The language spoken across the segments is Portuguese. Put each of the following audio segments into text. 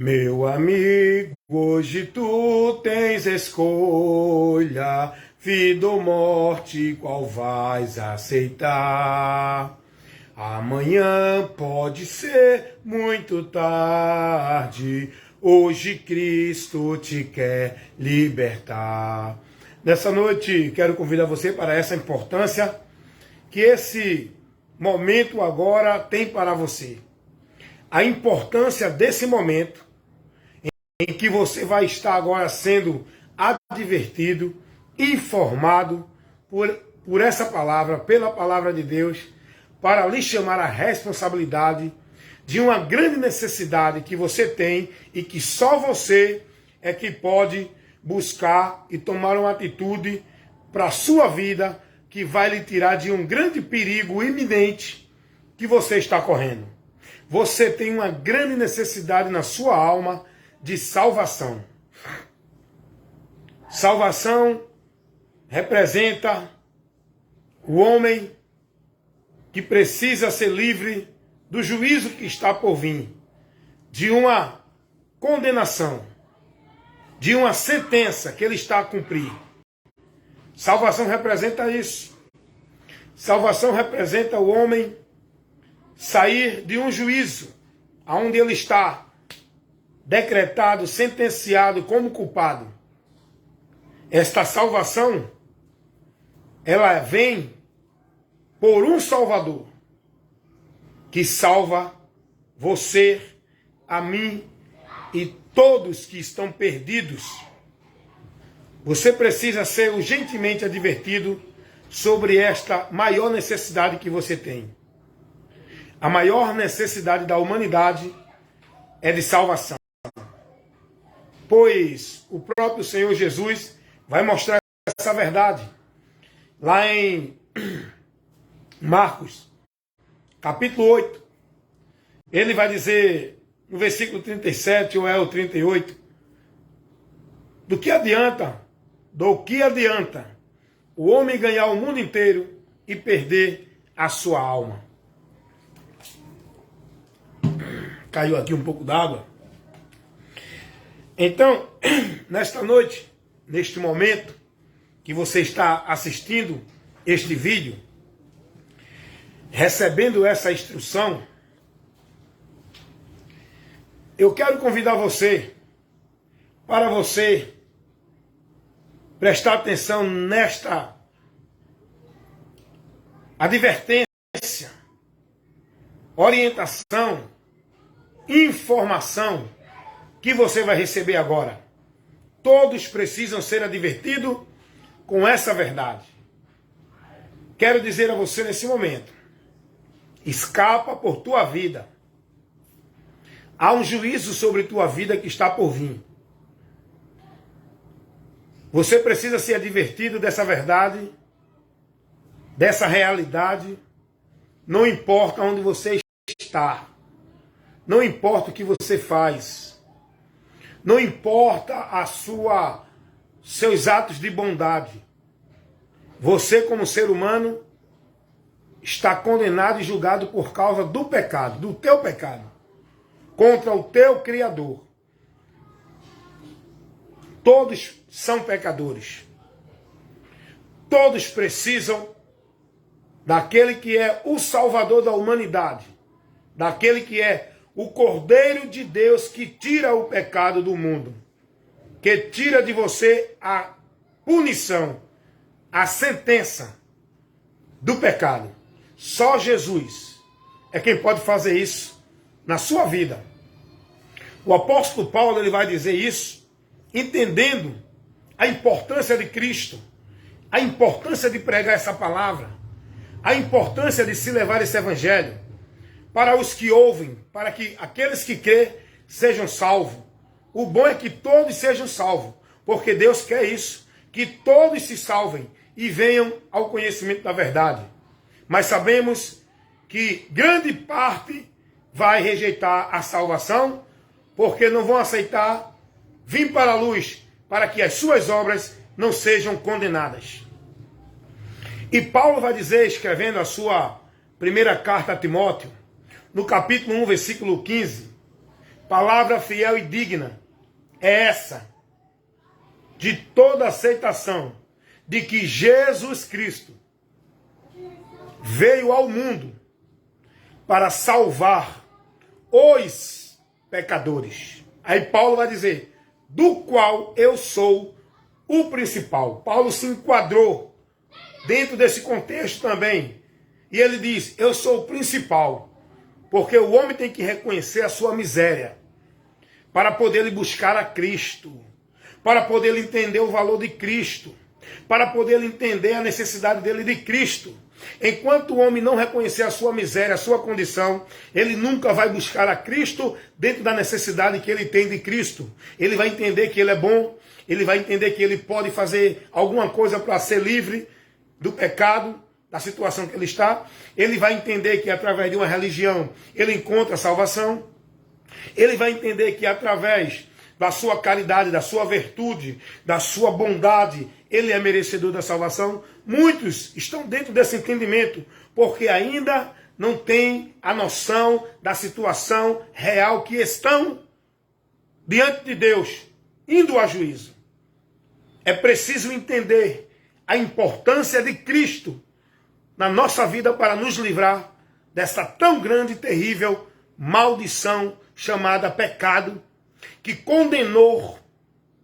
Meu amigo, hoje tu tens escolha, vida ou morte, qual vais aceitar? Amanhã pode ser muito tarde, hoje Cristo te quer libertar. Nessa noite quero convidar você para essa importância que esse momento agora tem para você. A importância desse momento em que você vai estar agora sendo advertido, informado por essa palavra, pela palavra de Deus, para lhe chamar a responsabilidade de uma grande necessidade que você tem e que só você é que pode buscar e tomar uma atitude para a sua vida que vai lhe tirar de um grande perigo iminente que você está correndo. Você tem uma grande necessidade na sua alma de salvação. Salvação representa o homem que precisa ser livre do juízo que está por vir, de uma condenação, de uma sentença que ele está a cumprir. Salvação representa isso. Salvação representa o homem sair de um juízo aonde ele está decretado, sentenciado como culpado. Esta salvação, ela vem por um Salvador que salva você, a mim e todos que estão perdidos. Você precisa ser urgentemente advertido sobre esta maior necessidade que você tem. A maior necessidade da humanidade é de salvação. Pois o próprio Senhor Jesus vai mostrar essa verdade. Lá em Marcos, capítulo 8, ele vai dizer, no versículo 37 ou é o 38, do que adianta o homem ganhar o mundo inteiro e perder a sua alma? Caiu aqui um pouco d'água. Então, nesta noite, neste momento que você está assistindo este vídeo, recebendo essa instrução, eu quero convidar você para você prestar atenção nesta advertência, orientação, informação que você vai receber agora. Todos precisam ser advertidos com essa verdade. Quero dizer a você nesse momento, escapa por tua vida. Há um juízo sobre tua vida que está por vir. Você precisa ser advertido dessa verdade, dessa realidade. Não importa onde você está. Não importa o que você faz. Não importa seus atos de bondade. Você, como ser humano, está condenado e julgado por causa do pecado, do teu pecado, contra o teu Criador. Todos são pecadores. Todos precisam daquele que é o Salvador da humanidade, daquele que é o Cordeiro de Deus que tira o pecado do mundo, que tira de você a punição, a sentença do pecado. Só Jesus é quem pode fazer isso na sua vida. O apóstolo Paulo ele vai dizer isso, entendendo a importância de Cristo, a importância de pregar essa palavra, a importância de se levar esse evangelho para os que ouvem, para que aqueles que crêem sejam salvos. O bom é que todos sejam salvos, porque Deus quer isso, que todos se salvem e venham ao conhecimento da verdade. Mas sabemos que grande parte vai rejeitar a salvação, porque não vão aceitar vir para a luz, para que as suas obras não sejam condenadas. E Paulo vai dizer, escrevendo a sua primeira carta a Timóteo, no capítulo 1, versículo 15, palavra fiel e digna é essa, de toda aceitação, de que Jesus Cristo veio ao mundo para salvar os pecadores. Aí Paulo vai dizer, do qual eu sou o principal. Paulo se enquadrou dentro desse contexto também. E ele diz, eu sou o principal. Porque o homem tem que reconhecer a sua miséria para poder ele buscar a Cristo, para poder ele entender o valor de Cristo, para poder ele entender a necessidade dele de Cristo. Enquanto o homem não reconhecer a sua miséria, a sua condição, ele nunca vai buscar a Cristo dentro da necessidade que ele tem de Cristo. Ele vai entender que ele é bom, ele vai entender que ele pode fazer alguma coisa para ser livre do pecado, da situação que ele está. Ele vai entender que através de uma religião ele encontra salvação. Ele vai entender que através da sua caridade, da sua virtude, da sua bondade, ele é merecedor da salvação. Muitos estão dentro desse entendimento, porque ainda não têm a noção da situação real que estão diante de Deus, indo a juízo. É preciso entender a importância de Cristo na nossa vida para nos livrar dessa tão grande e terrível maldição chamada pecado, que condenou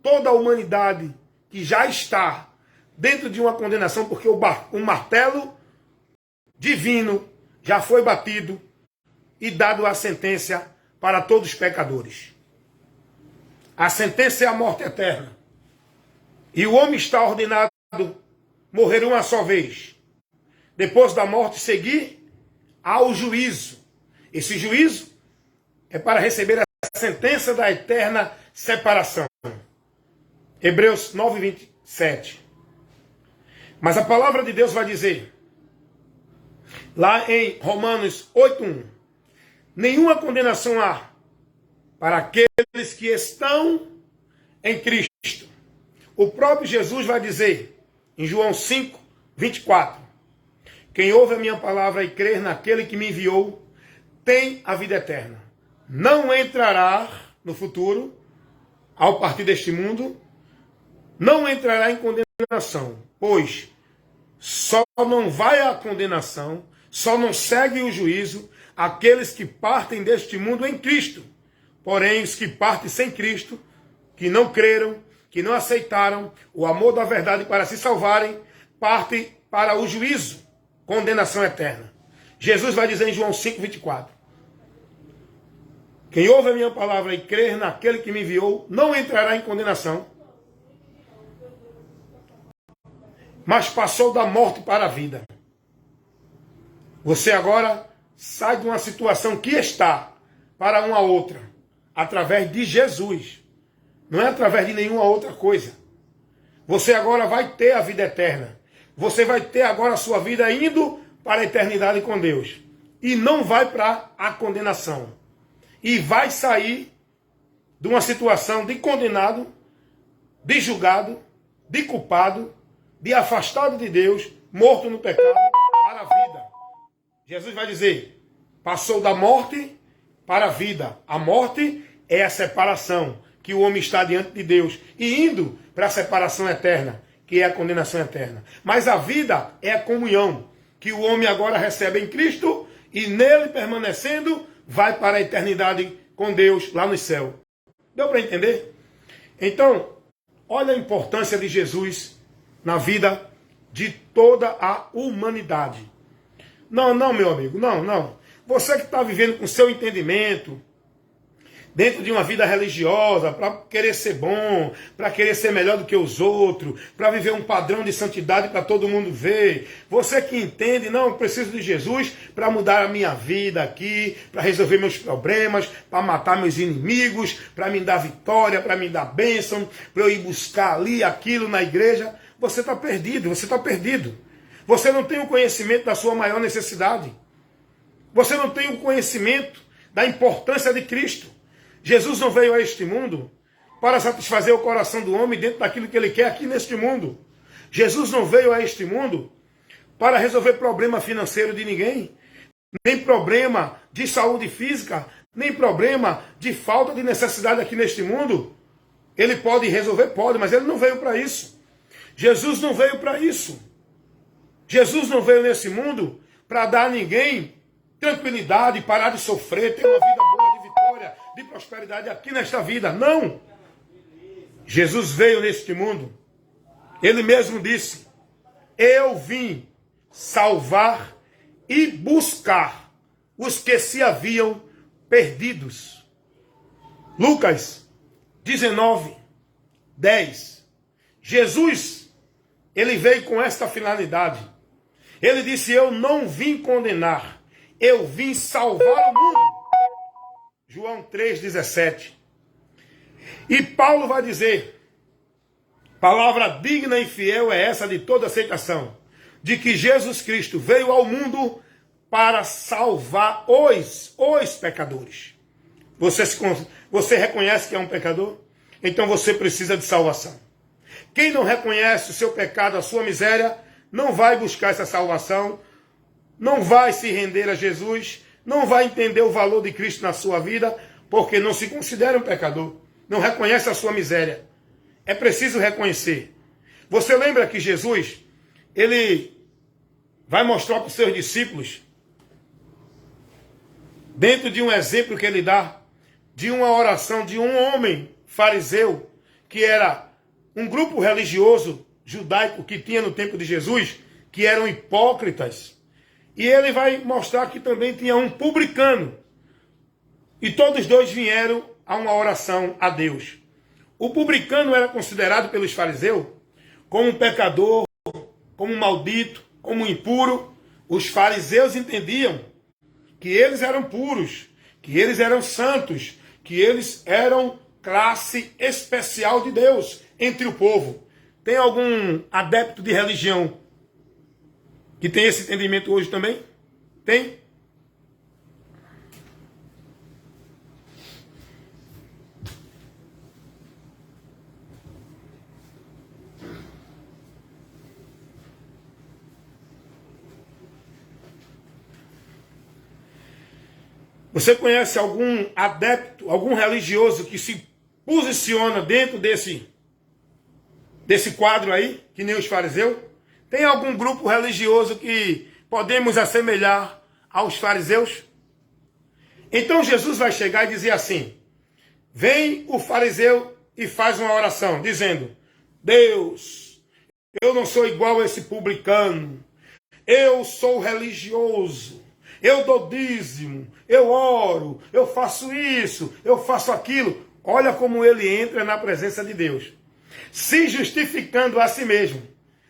toda a humanidade que já está dentro de uma condenação, porque o martelo divino já foi batido e dado a sentença para todos os pecadores. A sentença é a morte eterna. E o homem está ordenado morrer uma só vez. Depois da morte seguir ao juízo. Esse juízo é para receber a sentença da eterna separação. Hebreus 9, 27. Mas a palavra de Deus vai dizer, lá em Romanos 8, 1, nenhuma condenação há para aqueles que estão em Cristo. O próprio Jesus vai dizer, em João 5, 24, quem ouve a minha palavra e crer naquele que me enviou, tem a vida eterna. Não entrará no futuro, ao partir deste mundo, não entrará em condenação, pois só não vai à condenação, só não segue o juízo aqueles que partem deste mundo em Cristo. Porém, os que partem sem Cristo, que não creram, que não aceitaram o amor da verdade para se salvarem, partem para o juízo, condenação eterna. Jesus vai dizer em João 5, 24, quem ouve a minha palavra e crer naquele que me enviou, não entrará em condenação, mas passou da morte para a vida. Você agora sai de uma situação que está para uma outra, através de Jesus. Não é através de nenhuma outra coisa. Você agora vai ter a vida eterna. Você vai ter agora a sua vida indo para a eternidade com Deus. E não vai para a condenação. E vai sair de uma situação de condenado, de julgado, de culpado, de afastado de Deus, morto no pecado, para a vida. Jesus vai dizer, passou da morte para a vida. A morte é a separação, que o homem está diante de Deus, e indo para a separação eterna, que é a condenação eterna. Mas a vida é a comunhão, que o homem agora recebe em Cristo, e nele permanecendo, vai para a eternidade com Deus, lá no céu. Deu para entender? Então, olha a importância de Jesus na vida de toda a humanidade. Não, meu amigo, não. Você que está vivendo com seu entendimento, dentro de uma vida religiosa, para querer ser bom, para querer ser melhor do que os outros, para viver um padrão de santidade para todo mundo ver. Você que entende, não, eu preciso de Jesus para mudar a minha vida aqui, para resolver meus problemas, para matar meus inimigos, para me dar vitória, para me dar bênção, para eu ir buscar ali, aquilo na igreja. Você está perdido, você está perdido. Você não tem o conhecimento da sua maior necessidade. Você não tem o conhecimento da importância de Cristo. Jesus não veio a este mundo para satisfazer o coração do homem dentro daquilo que ele quer aqui neste mundo. Jesus não veio a este mundo para resolver problema financeiro de ninguém, nem problema de saúde física, nem problema de falta de necessidade aqui neste mundo. Ele pode resolver? Pode, mas ele não veio para isso. Jesus não veio para isso. Jesus não veio nesse mundo para dar a ninguém tranquilidade, parar de sofrer, ter uma vida boa, de vitória, de prosperidade aqui nesta vida. Não! Jesus veio neste mundo. Ele mesmo disse: eu vim salvar e buscar os que se haviam perdidos. Lucas 19, 10. Jesus, ele veio com esta finalidade. Ele disse: eu não vim condenar, eu vim salvar o mundo. João 3,17. E Paulo vai dizer: palavra digna e fiel é essa de toda aceitação, de que Jesus Cristo veio ao mundo para salvar os pecadores. Você reconhece que é um pecador? Então você precisa de salvação. Quem não reconhece o seu pecado, a sua miséria, não vai buscar essa salvação, não vai se render a Jesus, não vai entender o valor de Cristo na sua vida, porque não se considera um pecador, não reconhece a sua miséria. É preciso reconhecer. Você lembra que Jesus, ele vai mostrar para os seus discípulos, dentro de um exemplo que ele dá, de uma oração de um homem fariseu, que era um grupo religioso judaico que tinha no tempo de Jesus, que eram hipócritas. E ele vai mostrar que também tinha um publicano. E todos dois vieram a uma oração a Deus. O publicano era considerado pelos fariseus como um pecador, como um maldito, como um impuro. Os fariseus entendiam que eles eram puros, que eles eram santos, que eles eram classe especial de Deus entre o povo. Tem algum adepto de religião que tem esse entendimento hoje também? Tem? Você conhece algum adepto, algum religioso que se posiciona dentro desse quadro aí, que nem os fariseus? Tem algum grupo religioso que podemos assemelhar aos fariseus? Então Jesus vai chegar e dizer assim: vem o fariseu e faz uma oração, dizendo: Deus, eu não sou igual a esse publicano, eu sou religioso, eu dou dízimo, eu oro, eu faço isso, eu faço aquilo. Olha como ele entra na presença de Deus, se justificando a si mesmo,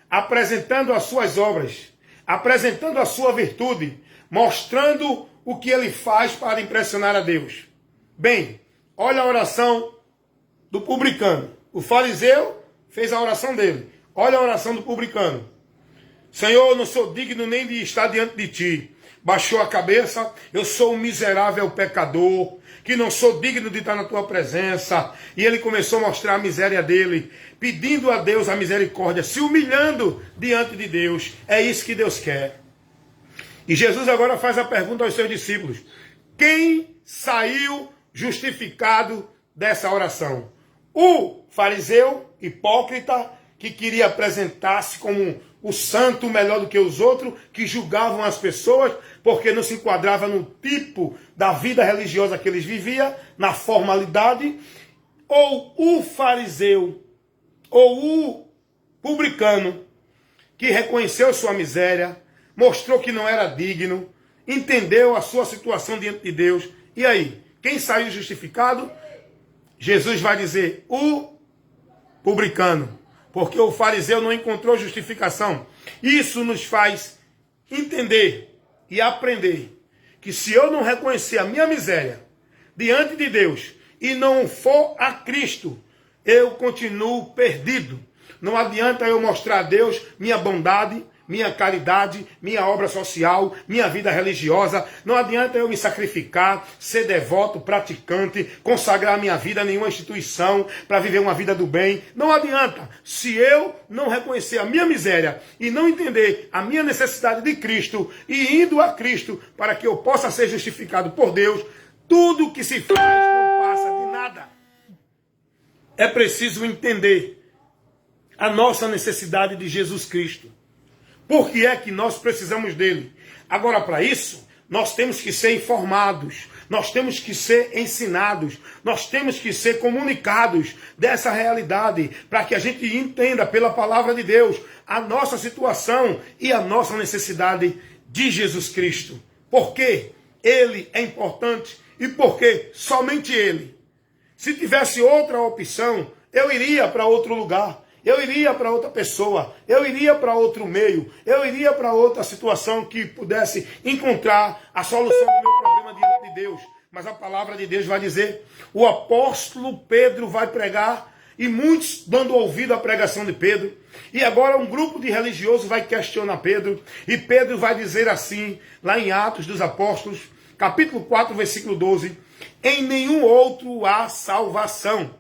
apresentando as suas obras, apresentando a sua virtude, mostrando o que ele faz para impressionar a Deus. Bem, olha a oração do publicano. O fariseu fez a oração dele. Olha a oração do publicano: Senhor, eu não sou digno nem de estar diante de ti. Baixou a cabeça: eu sou um miserável pecador, que não sou digno de estar na tua presença. E ele começou a mostrar a miséria dele, pedindo a Deus a misericórdia, se humilhando diante de Deus. É isso que Deus quer. E Jesus agora faz a pergunta aos seus discípulos: quem saiu justificado dessa oração? O fariseu hipócrita, que queria apresentar-se como o santo melhor do que os outros, que julgavam as pessoas porque não se enquadrava no tipo da vida religiosa que eles viviam, na formalidade? Ou o fariseu, ou o publicano, que reconheceu sua miséria, mostrou que não era digno, entendeu a sua situação diante de Deus? E aí, quem saiu justificado? Jesus vai dizer: o publicano, porque o fariseu não encontrou justificação. Isso nos faz entender e aprender que se eu não reconhecer a minha miséria diante de Deus e não for a Cristo, eu continuo perdido. Não adianta eu mostrar a Deus minha bondade, minha caridade, minha obra social, minha vida religiosa. Não adianta eu me sacrificar, ser devoto, praticante, consagrar minha vida a nenhuma instituição para viver uma vida do bem. Não adianta. Se eu não reconhecer a minha miséria e não entender a minha necessidade de Cristo e indo a Cristo para que eu possa ser justificado por Deus, Tudo que se faz não passa de nada. É preciso entender a nossa necessidade de Jesus Cristo. Por que é que nós precisamos dele? Agora, para isso, nós temos que ser informados, nós temos que ser ensinados, nós temos que ser comunicados dessa realidade, para que a gente entenda pela palavra de Deus a nossa situação e a nossa necessidade de Jesus Cristo. Por que ele é importante e por que somente ele? Se tivesse outra opção, eu iria para outro lugar. Eu iria para outra pessoa, eu iria para outro meio, eu iria para outra situação que pudesse encontrar a solução do meu problema diante de Deus. Mas a palavra de Deus vai dizer, o apóstolo Pedro vai pregar, e muitos dando ouvido à pregação de Pedro. E agora um grupo de religiosos vai questionar Pedro, e Pedro vai dizer assim, lá em Atos dos Apóstolos, capítulo 4, versículo 12, em nenhum outro há salvação.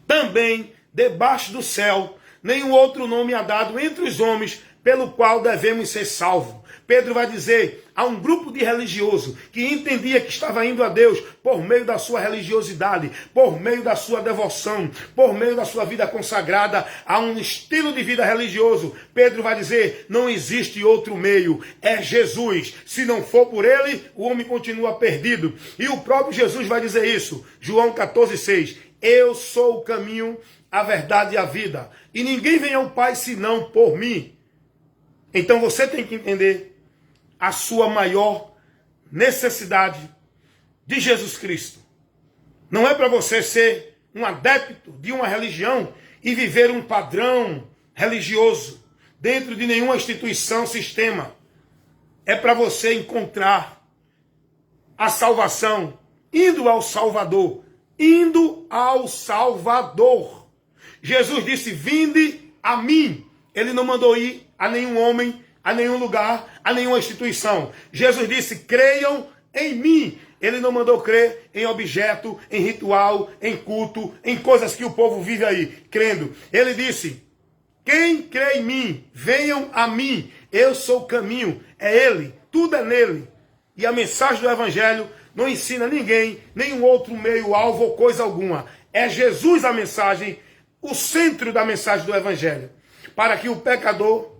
Também debaixo do céu, nenhum outro nome há dado entre os homens, pelo qual devemos ser salvos. Pedro vai dizer a um grupo de religiosos que entendia que estava indo a Deus por meio da sua religiosidade, por meio da sua devoção, por meio da sua vida consagrada a um estilo de vida religioso. Pedro vai dizer, não existe outro meio, é Jesus. Se não for por ele, o homem continua perdido. E o próprio Jesus vai dizer isso, João 14,6. Eu sou o caminho, a verdade e a vida. E ninguém vem ao Pai senão por mim. Então você tem que entender a sua maior necessidade de Jesus Cristo. Não é para você ser um adepto de uma religião e viver um padrão religioso dentro de nenhuma instituição, sistema. É para você encontrar a salvação indo ao Salvador. Indo ao Salvador. Jesus disse, vinde a mim. Ele não mandou ir a nenhum homem, a nenhum lugar, a nenhuma instituição. Jesus disse, creiam em mim. Ele não mandou crer em objeto, em ritual, em culto, em coisas que o povo vive aí, crendo. Ele disse, quem crê em mim, venham a mim. Eu sou o caminho, é ele, tudo é nele. E a mensagem do Evangelho não ensina ninguém, nenhum outro meio, alvo ou coisa alguma. É Jesus a mensagem, o centro da mensagem do Evangelho. Para que o pecador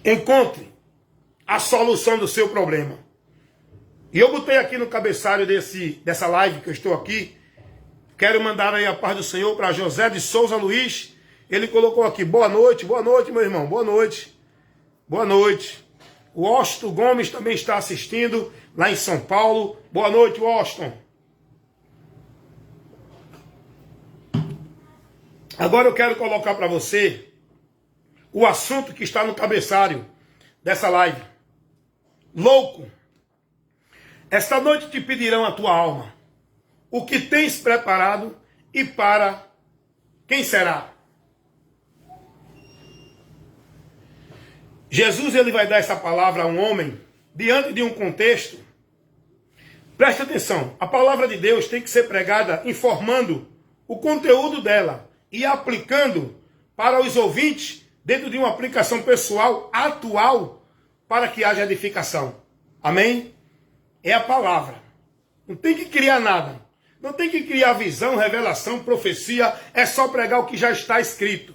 encontre a solução do seu problema. E eu botei aqui no cabeçalho dessa live que eu estou aqui. Quero mandar aí a paz do Senhor para José de Souza Luiz. Ele colocou aqui, boa noite, meu irmão, boa noite. Boa noite. O Washington Gomes também está assistindo, lá em São Paulo. Boa noite, Washington. Agora eu quero colocar para você o assunto que está no cabeçalho dessa live. Louco, esta noite te pedirão a tua alma, o que tens preparado e para quem será? Jesus ele vai dar essa palavra a um homem diante de um contexto. Preste atenção, a palavra de Deus tem que ser pregada informando o conteúdo dela e aplicando para os ouvintes dentro de uma aplicação pessoal atual para que haja edificação. Amém? É a palavra. Não tem que criar nada. Não tem que criar visão, revelação, profecia. É só pregar o que já está escrito.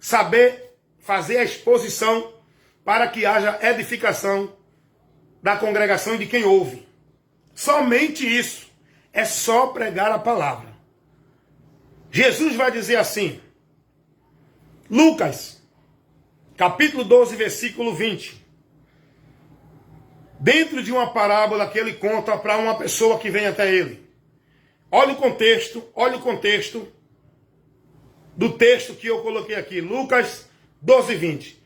Saber fazer a exposição para que haja edificação da congregação e de quem ouve. Somente isso. É só pregar a palavra. Jesus vai dizer assim, Lucas, capítulo 12, versículo 20. Dentro de uma parábola que ele conta para uma pessoa que vem até ele. Olha o contexto do texto que eu coloquei aqui, Lucas 12, 20.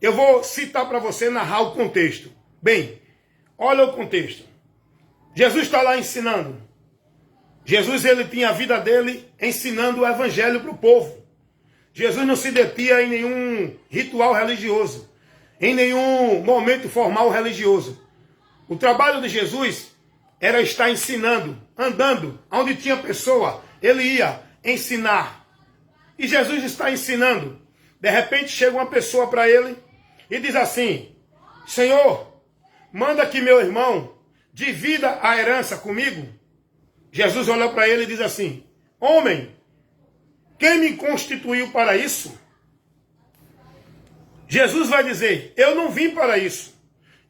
Eu vou citar para você, narrar o contexto. Bem, olha o contexto. Jesus está lá ensinando. Jesus ele tinha a vida dele ensinando o evangelho para o povo. Jesus não se detinha em nenhum ritual religioso, em nenhum momento formal religioso. O trabalho de Jesus era estar ensinando, andando, onde tinha pessoa, ele ia ensinar. E Jesus está ensinando. De repente chega uma pessoa para ele e diz assim, Senhor, manda que meu irmão divida a herança comigo. Jesus olha para ele e diz assim: homem, quem me constituiu para isso? Jesus vai dizer: eu não vim para isso.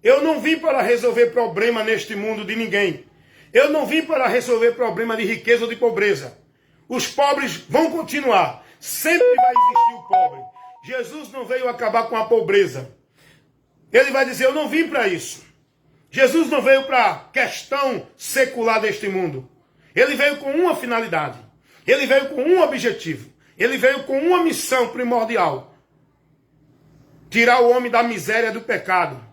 Eu não vim para resolver problema neste mundo de ninguém. Eu não vim para resolver problema de riqueza ou de pobreza. Os pobres vão continuar. Sempre vai existir o pobre. Jesus não veio acabar com a pobreza. Ele vai dizer: eu não vim para isso. Jesus não veio para a questão secular deste mundo. Ele veio com uma finalidade. Ele veio com um objetivo. Ele veio com uma missão primordial: tirar o homem da miséria do pecado.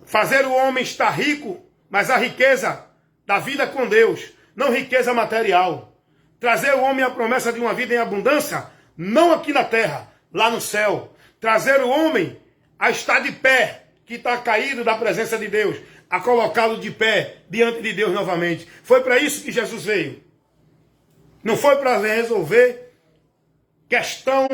Fazer o homem estar rico, mas a riqueza da vida com Deus, não riqueza material. Trazer o homem a promessa de uma vida em abundância, não aqui na terra, lá no céu. Trazer o homem a estar de pé, que está caído da presença de Deus, a colocá-lo de pé diante de Deus novamente. Foi para isso que Jesus veio. Não foi para resolver questão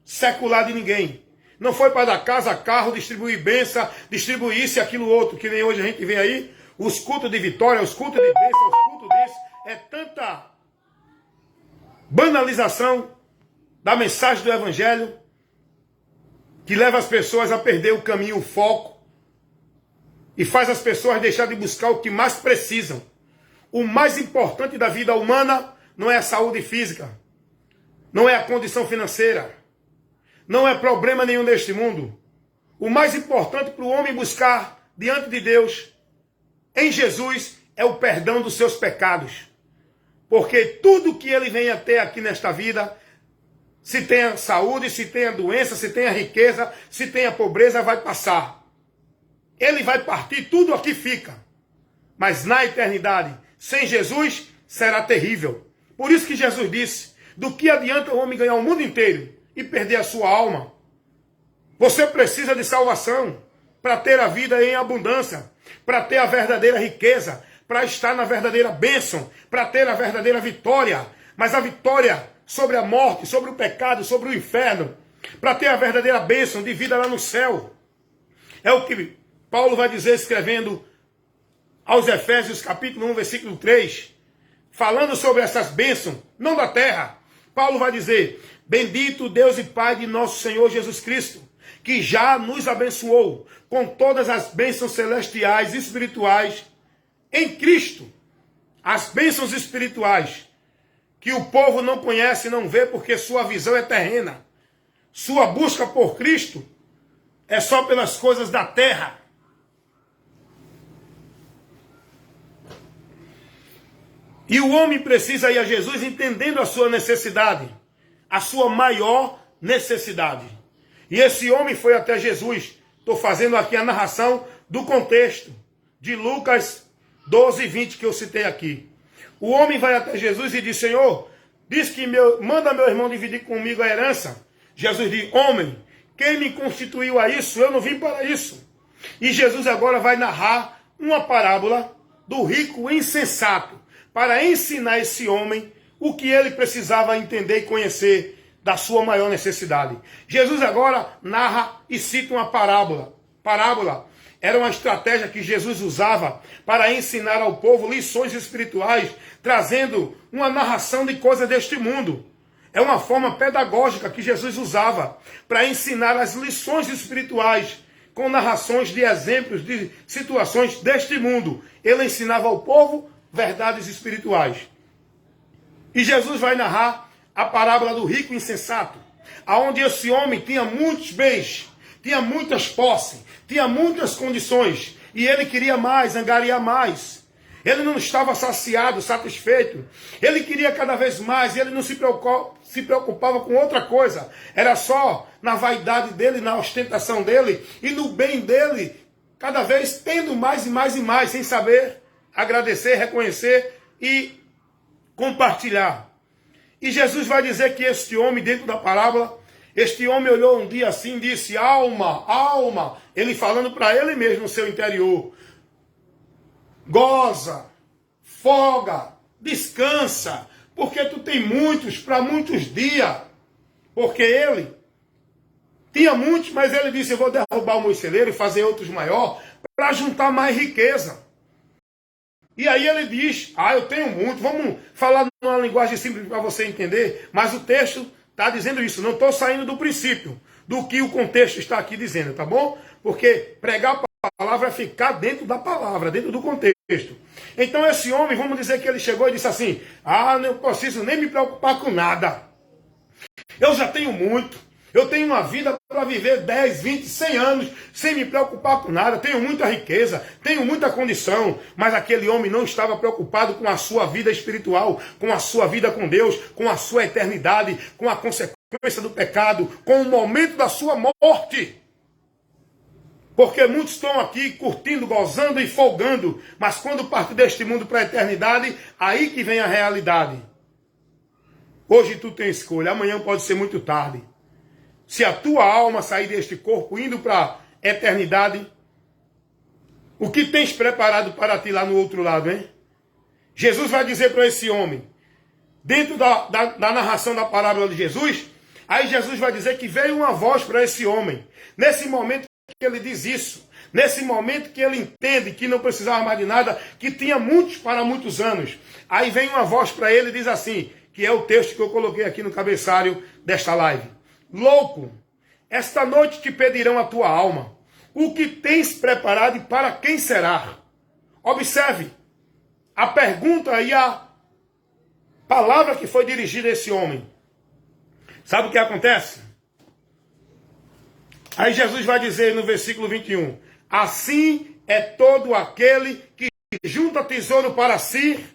secular de ninguém. Não foi para dar casa, carro, distribuir bênção, distribuir isso e aquilo outro, que nem hoje a gente vê aí, os cultos de vitória, os cultos de bênção, os cultos disso. É tanta banalização da mensagem do Evangelho que leva as pessoas a perder o caminho, o foco, e faz as pessoas deixar de buscar o que mais precisam. O mais importante da vida humana não é a saúde física, não é a condição financeira, não é problema nenhum neste mundo. O mais importante para o homem buscar diante de Deus, em Jesus, é o perdão dos seus pecados. Porque tudo que ele vem a ter aqui nesta vida, se tem a saúde, se tem a doença, se tem a riqueza, se tem a pobreza, vai passar. Ele vai partir, tudo aqui fica. Mas na eternidade, sem Jesus, será terrível. Por isso que Jesus disse: do que adianta o homem ganhar o mundo inteiro e perder a sua alma? Você precisa de salvação para ter a vida em abundância, para ter a verdadeira riqueza, para estar na verdadeira bênção, para ter a verdadeira vitória. Mas a vitória sobre a morte, sobre o pecado, sobre o inferno, para ter a verdadeira bênção de vida lá no céu. É o que Paulo vai dizer escrevendo aos Efésios capítulo 1, versículo 3, falando sobre essas bênçãos, não da terra. Paulo vai dizer: bendito Deus e Pai de nosso Senhor Jesus Cristo, que já nos abençoou com todas as bênçãos celestiais e espirituais em Cristo. As bênçãos espirituais que o povo não conhece e não vê porque sua visão é terrena. Sua busca por Cristo é só pelas coisas da terra. E o homem precisa ir a Jesus entendendo a sua necessidade, a sua maior necessidade. E esse homem foi até Jesus. Estou fazendo aqui a narração do contexto de Lucas 12, 20 que eu citei aqui. O homem vai até Jesus e diz: Senhor, diz que manda meu irmão dividir comigo a herança. Jesus diz: homem, quem me constituiu a isso? Eu não vim para isso. E Jesus agora vai narrar uma parábola do rico insensato, para ensinar esse homem o que ele precisava entender e conhecer da sua maior necessidade. Jesus agora narra e cita uma parábola. Parábola era uma estratégia que Jesus usava para ensinar ao povo lições espirituais, trazendo uma narração de coisas deste mundo. É uma forma pedagógica que Jesus usava para ensinar as lições espirituais, com narrações de exemplos de situações deste mundo. Ele ensinava ao povo verdades espirituais. E Jesus vai narrar a parábola do rico insensato, aonde esse homem tinha muitos bens, tinha muitas posses, tinha muitas condições, e ele queria mais, angariar mais. Ele não estava saciado, satisfeito. Ele queria cada vez mais, e ele não se preocupava com outra coisa. Era só na vaidade dele, na ostentação dele, e no bem dele, cada vez tendo mais e mais e mais, sem saber agradecer, reconhecer e compartilhar. E Jesus vai dizer que este homem, dentro da parábola, este homem olhou um dia assim e disse: alma, alma, ele falando para ele mesmo no seu interior: goza, folga, descansa, porque tu tem muitos para muitos dias. Porque ele tinha muitos, mas ele disse: eu vou derrubar o meu celeiro e fazer outros maior para juntar mais riqueza. E aí ele diz, eu tenho muito, vamos falar numa linguagem simples para você entender, mas o texto está dizendo isso, não estou saindo do princípio, do que o contexto está aqui dizendo, tá bom? Porque pregar a palavra é ficar dentro da palavra, dentro do contexto. Então esse homem, vamos dizer que ele chegou e disse assim, não preciso nem me preocupar com nada. Eu já tenho muito. Eu tenho uma vida para viver 10, 20, 100 anos sem me preocupar com nada. Tenho muita riqueza, tenho muita condição. Mas aquele homem não estava preocupado com a sua vida espiritual, com a sua vida com Deus, com a sua eternidade, com a consequência do pecado, com o momento da sua morte. Porque muitos estão aqui curtindo, gozando e folgando. Mas quando partem deste mundo para a eternidade, aí que vem a realidade. Hoje tu tem escolha, amanhã pode ser muito tarde. Se a tua alma sair deste corpo indo para a eternidade, o que tens preparado para ti lá no outro lado, hein? Jesus vai dizer para esse homem, dentro da narração da parábola de Jesus, aí Jesus vai dizer que veio uma voz para esse homem. Nesse momento que ele diz isso, nesse momento que ele entende que não precisava mais de nada, que tinha muitos para muitos anos, aí vem uma voz para ele e diz assim, que é o texto que eu coloquei aqui no cabeçalho desta live. Louco, esta noite te pedirão a tua alma. O que tens preparado e para quem será? Observe a pergunta e a palavra que foi dirigida a esse homem. Sabe o que acontece? Aí Jesus vai dizer no versículo 21. Assim é todo aquele que junta tesouro para si,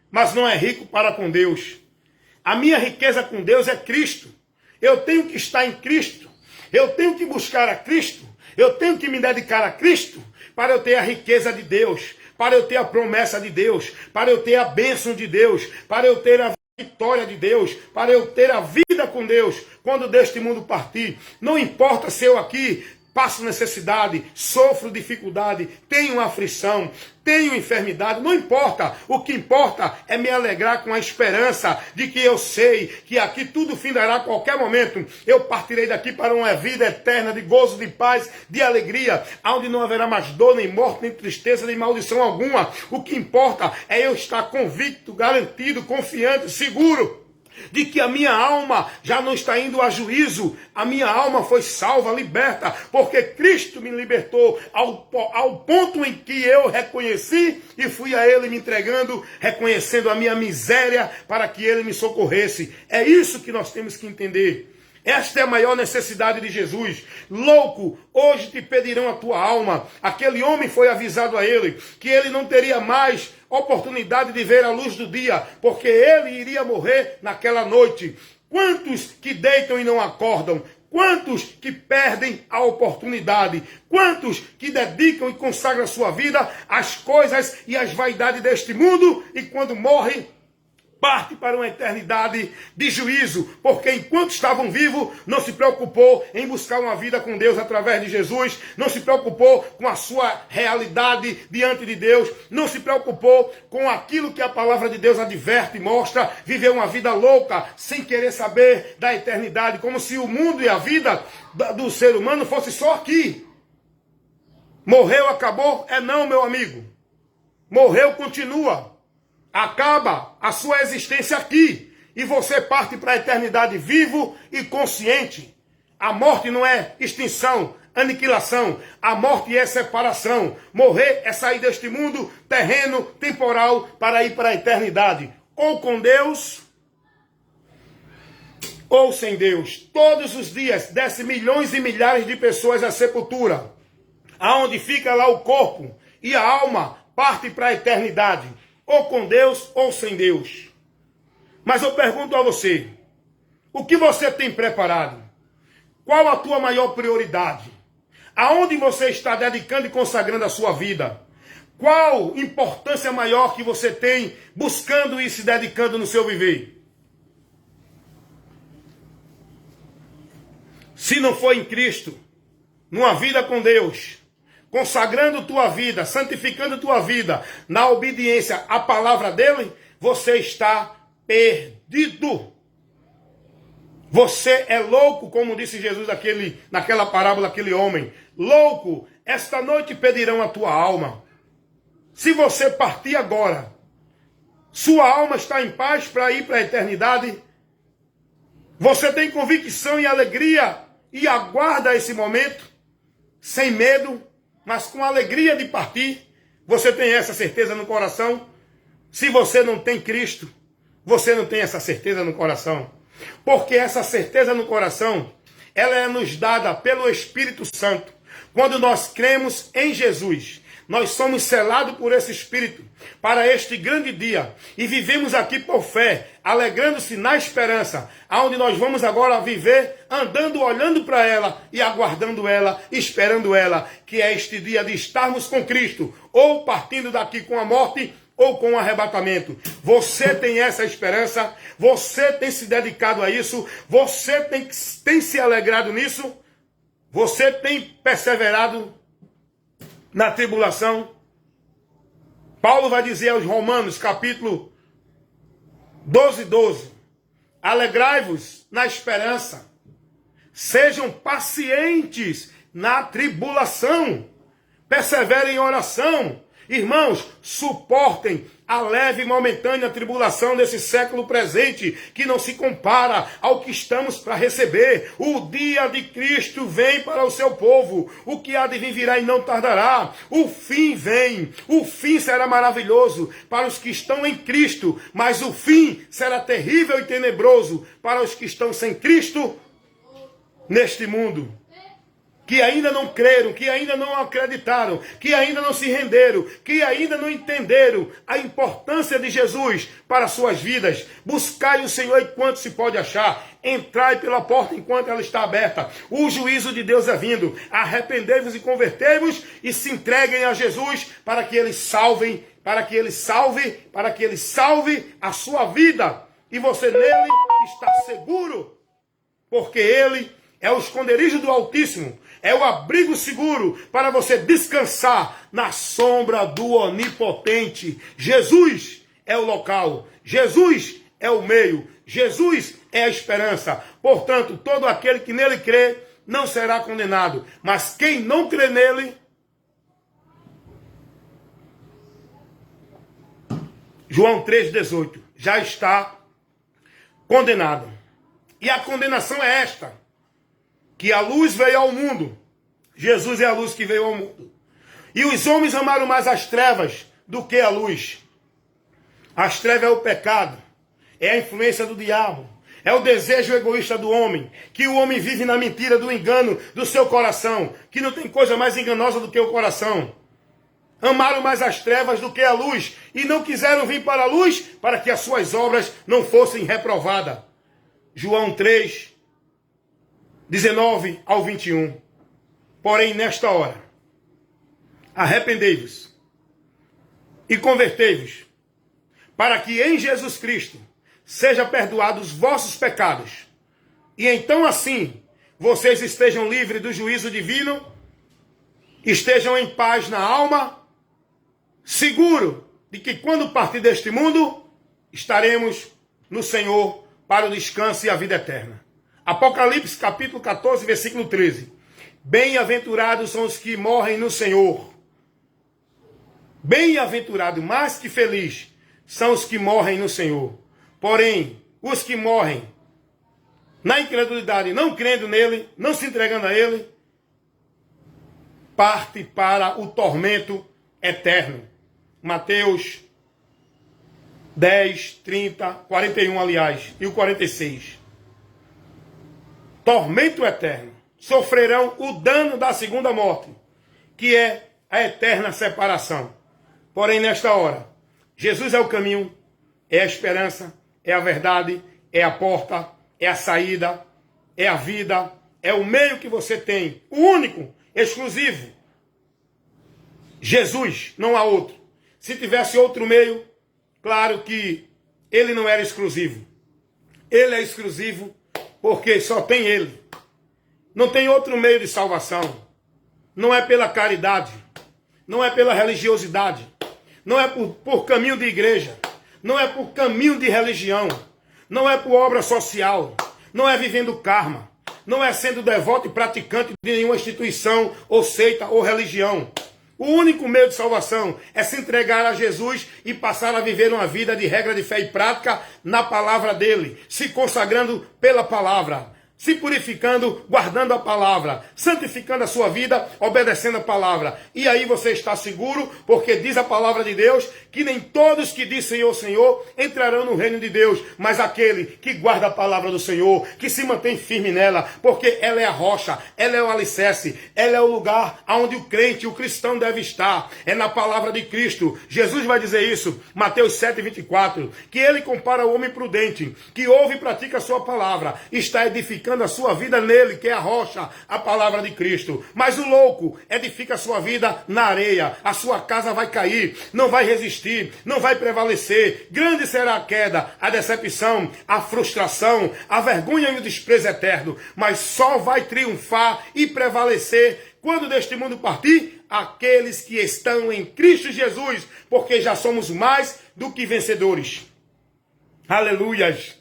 mas não é rico para com Deus. A minha riqueza com Deus é Cristo. Eu tenho que estar em Cristo. Eu tenho que buscar a Cristo. Eu tenho que me dedicar a Cristo para eu ter a riqueza de Deus, para eu ter a promessa de Deus, para eu ter a bênção de Deus, para eu ter a vitória de Deus, para eu ter a vida com Deus quando deste mundo partir. Não importa se eu aqui passo necessidade, sofro dificuldade, tenho aflição, tenho enfermidade, não importa. O que importa é me alegrar com a esperança de que eu sei que aqui tudo findará a qualquer momento. Eu partirei daqui para uma vida eterna de gozo, de paz, de alegria, onde não haverá mais dor, nem morte, nem tristeza, nem maldição alguma. O que importa é eu estar convicto, garantido, confiante, seguro de que a minha alma já não está indo a juízo, a minha alma foi salva, liberta, porque Cristo me libertou ao ponto em que eu reconheci e fui a Ele me entregando, reconhecendo a minha miséria para que Ele me socorresse. É isso que nós temos que entender. Esta é a maior necessidade de Jesus. Louco, hoje te pedirão a tua alma. Aquele homem foi avisado a ele que ele não teria mais oportunidade de ver a luz do dia, porque ele iria morrer naquela noite. Quantos que deitam e não acordam? Quantos que perdem a oportunidade? Quantos que dedicam e consagram a sua vida às coisas e às vaidades deste mundo e quando morrem, parte para uma eternidade de juízo, porque enquanto estavam vivos, não se preocupou em buscar uma vida com Deus através de Jesus, não se preocupou com a sua realidade diante de Deus, não se preocupou com aquilo que a palavra de Deus adverte e mostra, viveu uma vida louca, sem querer saber da eternidade, como se o mundo e a vida do ser humano fosse só aqui. Morreu, acabou? É não, meu amigo. Morreu, continua. Acaba a sua existência aqui e você parte para a eternidade vivo e consciente. A morte não é extinção, aniquilação. A morte é separação. Morrer é sair deste mundo terreno, temporal, para ir para a eternidade. Ou com Deus, ou sem Deus. Todos os dias descem milhões e milhares de pessoas à sepultura, aonde fica lá o corpo e a alma parte para a eternidade. Ou com Deus, ou sem Deus. Mas eu pergunto a você, o que você tem preparado? Qual a tua maior prioridade? Aonde você está dedicando e consagrando a sua vida? Qual importância maior que você tem buscando e se dedicando no seu viver? Se não for em Cristo, numa vida com Deus, consagrando tua vida, santificando tua vida na obediência à palavra dele, você está perdido. Você é louco, como disse Jesus naquela parábola, aquele homem. Louco, esta noite pedirão a tua alma. Se você partir agora, sua alma está em paz para ir para a eternidade? Você tem convicção e alegria e aguarda esse momento, sem medo, mas com alegria de partir? Você tem essa certeza no coração? Se você não tem Cristo, você não tem essa certeza no coração. Porque essa certeza no coração, ela é nos dada pelo Espírito Santo. Quando nós cremos em Jesus, nós somos selados por esse Espírito para este grande dia. E vivemos aqui por fé, alegrando-se na esperança, aonde nós vamos agora viver, andando, olhando para ela e aguardando ela, esperando ela, que é este dia de estarmos com Cristo, ou partindo daqui com a morte, ou com o arrebatamento. Você tem essa esperança, você tem se dedicado a isso, você tem se alegrado nisso, você tem perseverado na tribulação. Paulo vai dizer aos Romanos, capítulo 12:12, alegrai-vos na esperança, sejam pacientes na tribulação, perseverem em oração. Irmãos, suportem a leve e momentânea tribulação desse século presente, que não se compara ao que estamos para receber. O dia de Cristo vem para o seu povo. O que há de vir virá e não tardará. O fim vem. O fim será maravilhoso para os que estão em Cristo, mas o fim será terrível e tenebroso para os que estão sem Cristo neste mundo, que ainda não creram, que ainda não acreditaram, que ainda não se renderam, que ainda não entenderam a importância de Jesus para suas vidas. Buscai o Senhor enquanto se pode achar. Entrai pela porta enquanto ela está aberta. O juízo de Deus é vindo. Arrependei-vos e convertei-vos e se entreguem a Jesus para que Ele salve, para que Ele salve a sua vida. E você nele está seguro, porque Ele é o esconderijo do Altíssimo, é o abrigo seguro para você descansar na sombra do Onipotente. Jesus é o local, Jesus é o meio, Jesus é a esperança. Portanto, todo aquele que nele crê não será condenado, mas quem não crê nele, João 3,18, já está condenado. E a condenação é esta: que a luz veio ao mundo. Jesus é a luz que veio ao mundo. E os homens amaram mais as trevas do que a luz. As trevas é o pecado, é a influência do diabo, é o desejo egoísta do homem, que o homem vive na mentira do engano do seu coração, que não tem coisa mais enganosa do que o coração. Amaram mais as trevas do que a luz, e não quiseram vir para a luz, para que as suas obras não fossem reprovadas. João 3, 19 ao 21. Porém, nesta hora, arrependei-vos e convertei-vos, para que em Jesus Cristo sejam perdoados os vossos pecados, e então assim vocês estejam livres do juízo divino, estejam em paz na alma, seguro de que quando partir deste mundo, estaremos no Senhor para o descanso e a vida eterna. Apocalipse capítulo 14, versículo 13. Bem-aventurados são os que morrem no Senhor. Bem-aventurado, mais que feliz, são os que morrem no Senhor. Porém, os que morrem na incredulidade, não crendo nele, não se entregando a ele, parte para o tormento eterno. Mateus 10, 30, 41, aliás, e o 46. Tormento eterno. Sofrerão o dano da segunda morte, que é a eterna separação. Porém, nesta hora, Jesus é o caminho, é a esperança, é a verdade, é a porta, é a saída, é a vida, é o meio que você tem, o único, exclusivo. Jesus, não há outro. Se tivesse outro meio, claro que ele não era exclusivo. Ele é exclusivo porque só tem ele. Não tem outro meio de salvação. Não é pela caridade, não é pela religiosidade, não é por caminho de igreja, não é por caminho de religião, não é por obra social, não é vivendo karma, não é sendo devoto e praticante de nenhuma instituição ou seita ou religião. O único meio de salvação é se entregar a Jesus e passar a viver uma vida de regra de fé e prática na palavra dele, se consagrando pela palavra, se purificando, guardando a palavra, santificando a sua vida, obedecendo a palavra. E aí você está seguro, porque diz a palavra de Deus que nem todos que dizem Senhor, Senhor, entrarão no reino de Deus, mas aquele que guarda a palavra do Senhor, que se mantém firme nela, porque ela é a rocha, ela é o alicerce, ela é o lugar onde o crente, o cristão deve estar, é na palavra de Cristo. Jesus vai dizer isso, Mateus 7,24, que ele compara o homem prudente, que ouve e pratica a sua palavra, está edificando a sua vida nele, que é a rocha, a palavra de Cristo. Mas o louco edifica a sua vida na areia, a sua casa vai cair, não vai resistir, não vai prevalecer. Grande será a queda, a decepção, a frustração, a vergonha e o desprezo eterno, mas só vai triunfar e prevalecer quando deste mundo partir aqueles que estão em Cristo Jesus, porque já somos mais do que vencedores. Aleluias!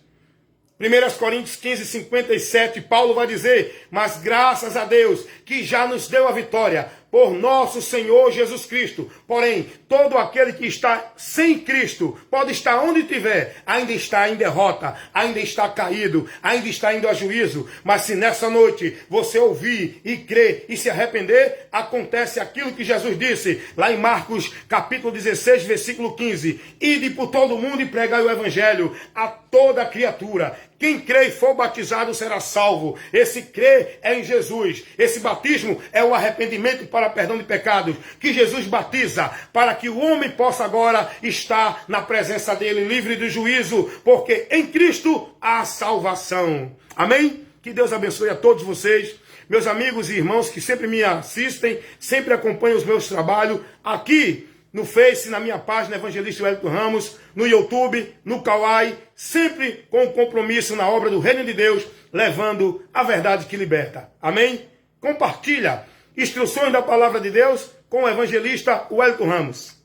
1 Coríntios 15, 57, Paulo vai dizer, mas graças a Deus que já nos deu a vitória por nosso Senhor Jesus Cristo. Porém, todo aquele que está sem Cristo, pode estar onde estiver, ainda está em derrota, ainda está caído, ainda está indo a juízo. Mas se nessa noite você ouvir e crer e se arrepender, acontece aquilo que Jesus disse, lá em Marcos capítulo 16, versículo 15. Ide por todo mundo e pregai o evangelho a toda criatura. Quem crê e for batizado será salvo. Esse crer é em Jesus. Esse batismo é o arrependimento para perdão de pecados, que Jesus batiza, para que o homem possa agora estar na presença dele, livre do juízo, porque em Cristo há salvação. Amém? Que Deus abençoe a todos vocês, meus amigos e irmãos que sempre me assistem, sempre acompanham os meus trabalhos aqui no Face, na minha página Evangelista Wellington Ramos, no YouTube, no Kawai, sempre com compromisso na obra do Reino de Deus, levando a verdade que liberta. Amém? Compartilha instruções da palavra de Deus com o evangelista Wellington Ramos.